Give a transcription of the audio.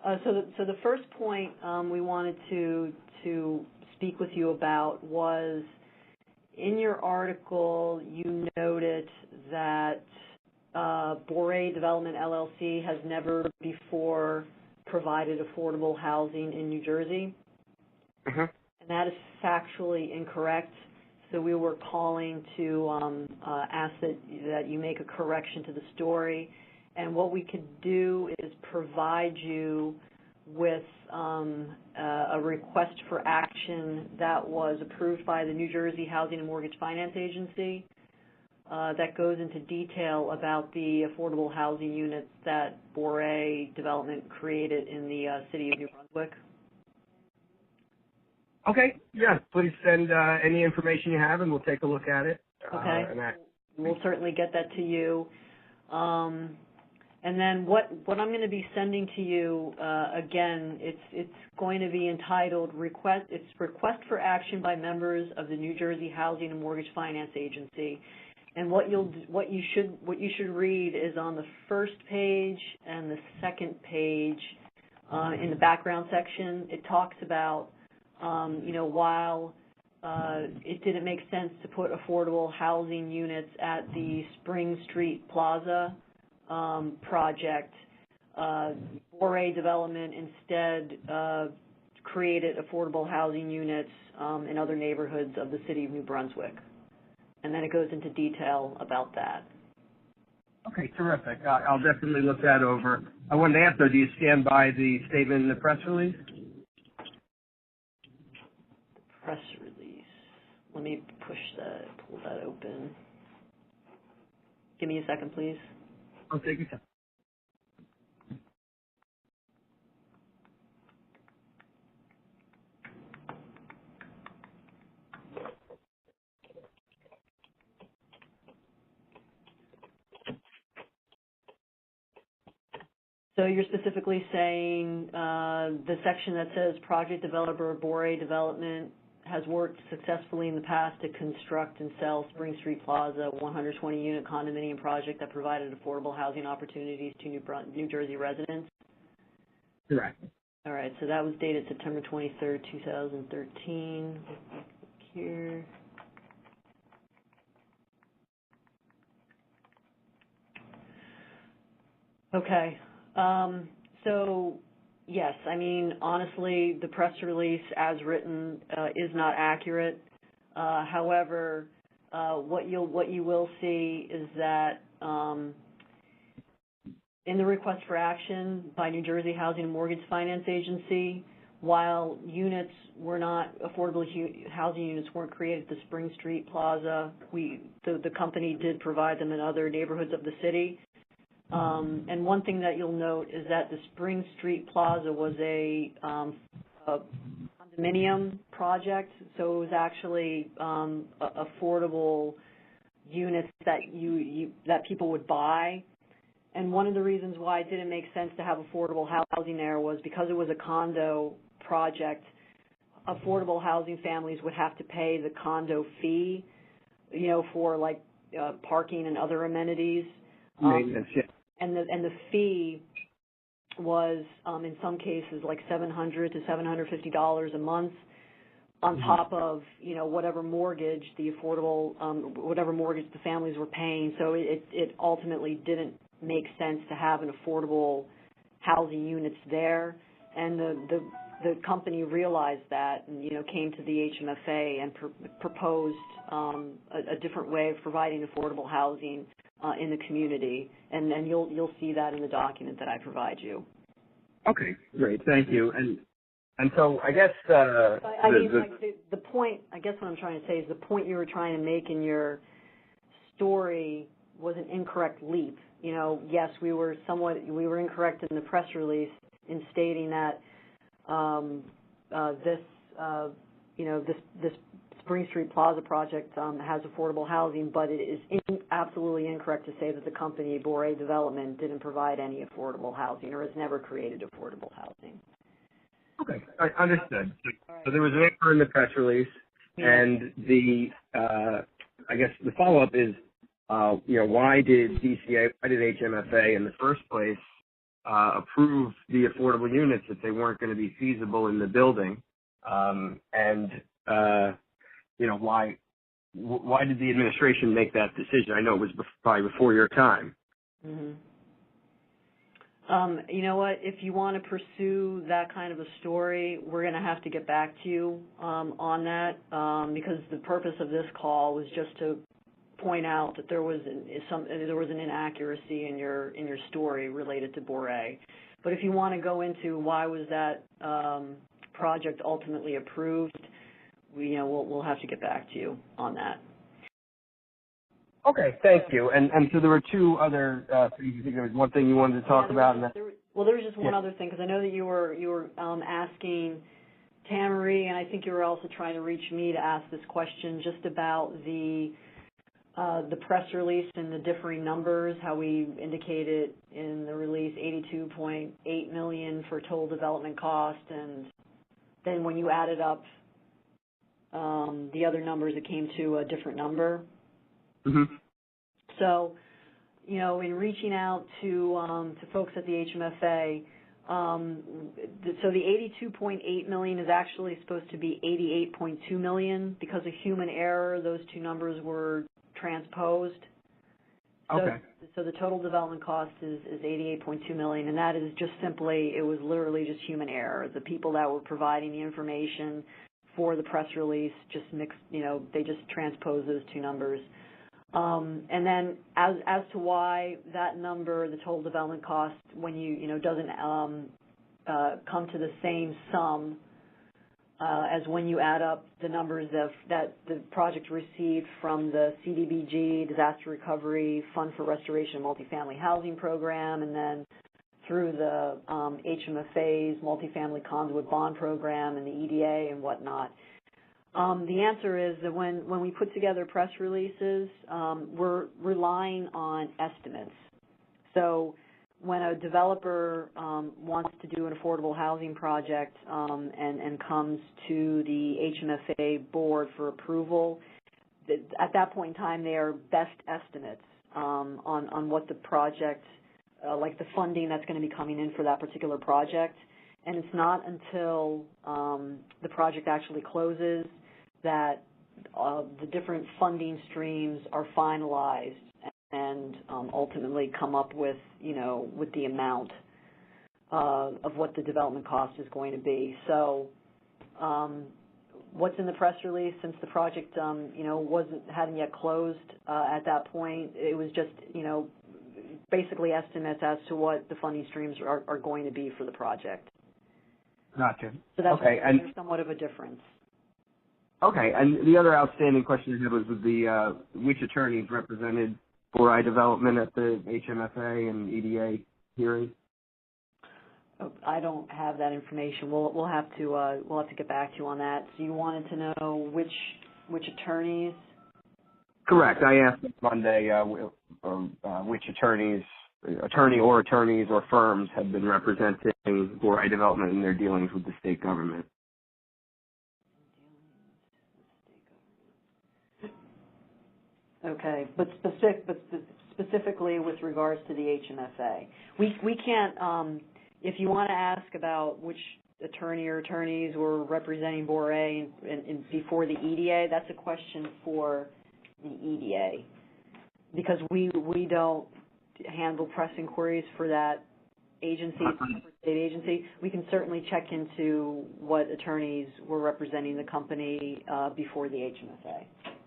So the first point we wanted to speak with you about was, in your article, you noted that Boraie Development LLC has never before provided affordable housing in New Jersey. Mm-hmm. And that is factually incorrect. So we were calling to ask that you make a correction to the story. And what we could do is provide you with a request for action that was approved by the New Jersey Housing and Mortgage Finance Agency that goes into detail about the affordable housing units that Boraie Development created in the city of New Brunswick. Okay, yeah, please send any information you have and we'll take a look at it. Okay, we'll certainly get that to you. And then what I'm going to be sending to you, again, it's going to be entitled Request for Action by Members of the New Jersey Housing and Mortgage Finance Agency. And what you should read is on the first page and the second page in the background section. It talks about while it didn't make sense to put affordable housing units at the Spring Street Plaza project, Boraie Development instead created affordable housing units in other neighborhoods of the city of New Brunswick. And then it goes into detail about that. Okay, terrific. I'll definitely look that over. I wanted to ask, though, do you stand by the statement in the press release? Press release. Let me pull that open. Give me a second, please. I'll take your time. So you're specifically saying the section that says project developer Boraie Development has worked successfully in the past to construct and sell Spring Street Plaza, a 120-unit condominium project that provided affordable housing opportunities to New Jersey residents? Correct. All right, so that was dated September 23rd, 2013. Here. Okay. So, yes, I mean, honestly, the press release as written is not accurate. However, what you will see is that in the request for action by New Jersey Housing and Mortgage Finance Agency, while units were not, affordable housing units weren't created at the Spring Street Plaza, the company did provide them in other neighborhoods of the city. And one thing that you'll note is that the Spring Street Plaza was a condominium project, so it was actually affordable units that that people would buy. And one of the reasons why it didn't make sense to have affordable housing there was because it was a condo project. Affordable housing families would have to pay the condo fee, for like parking and other amenities. Maintenance, yeah. And the fee was in some cases like $700 to $750 a month on top of whatever mortgage the whatever mortgage the families were paying. So it ultimately didn't make sense to have an affordable housing units there, and the company realized that and came to the HMFA and proposed a different way of providing affordable housing in the community, and you'll see that in the document that I provide you. Okay, great, thank you. And so I guess the point, I guess what I'm trying to say is the point you were trying to make in your story was an incorrect leap. Yes, we were incorrect in the press release in stating that this Spring Street Plaza project has affordable housing, but it is absolutely incorrect to say that the company, Boraie Development, didn't provide any affordable housing or has never created affordable housing. Okay, understood. So there was an error in the press release, and I guess the follow-up is, why did HMFA in the first place approve the affordable units if they weren't going to be feasible in the building. Why did the administration make that decision? I know it was probably before your time. Mm-hmm. You know what? If you want to pursue that kind of a story, we're going to have to get back to you on that because the purpose of this call was just to point out that there was an inaccuracy in your story related to Boraie. But if you want to go into why was that project ultimately approved, we'll have to get back to you on that. Okay, thank you. And so there were two other things. You think there was one thing you wanted to talk about? There was just one other thing, because I know that you were asking Tamara, and I think you were also trying to reach me to ask this question just about the press release and the differing numbers, how we indicated in the release $82.8 million for total development cost, and then when you added up the other numbers, it came to a different number. Mm-hmm. So, in reaching out to folks at the HMFA, so the $82.8 million is actually supposed to be $88.2 million because of human error. Those two numbers were transposed. Okay. So the total development cost is $88.2 million, and that is just simply, it was literally just human error. The people that were providing the information for the press release just mixed, they just transposed those two numbers. And then as to why that number, the total development cost, when doesn't come to the same sum as when you add up the numbers that the project received from the CDBG, Disaster Recovery Fund for Restoration of Multifamily Housing Program, and then through the HMFA's Multifamily Conduit Bond Program and the EDA and whatnot. The answer is that when we put together press releases, we're relying on estimates. So when a developer wants to do an affordable housing project and comes to the HMFA board for approval, at that point in time they are best estimates on what the project, like the funding that's going to be coming in for that particular project. And it's not until the project actually closes that the different funding streams are finalized and ultimately come up with, with the amount of what the development cost is going to be. So what's in the press release, since the project, hadn't yet closed at that point, it was just, basically estimates as to what the funding streams are going to be for the project. Gotcha. So that's okay. There's somewhat of a difference. Okay, and the other outstanding question I had was with the which attorneys represented Boraie Development at the HMFA and EDA hearing. I don't have that information. We'll have to get back to you on that. So you wanted to know which attorneys? Correct. I asked Monday which attorneys or firms have been representing Boraie Development in their dealings with the state government. Okay, but specifically with regards to the HMFA, we can't. If you want to ask about which attorney or attorneys were representing Boraie and before the EDA, that's a question for the EDA, because we don't handle press inquiries for that agency, for state agency. We can certainly check into what attorneys were representing the company before the HMFA.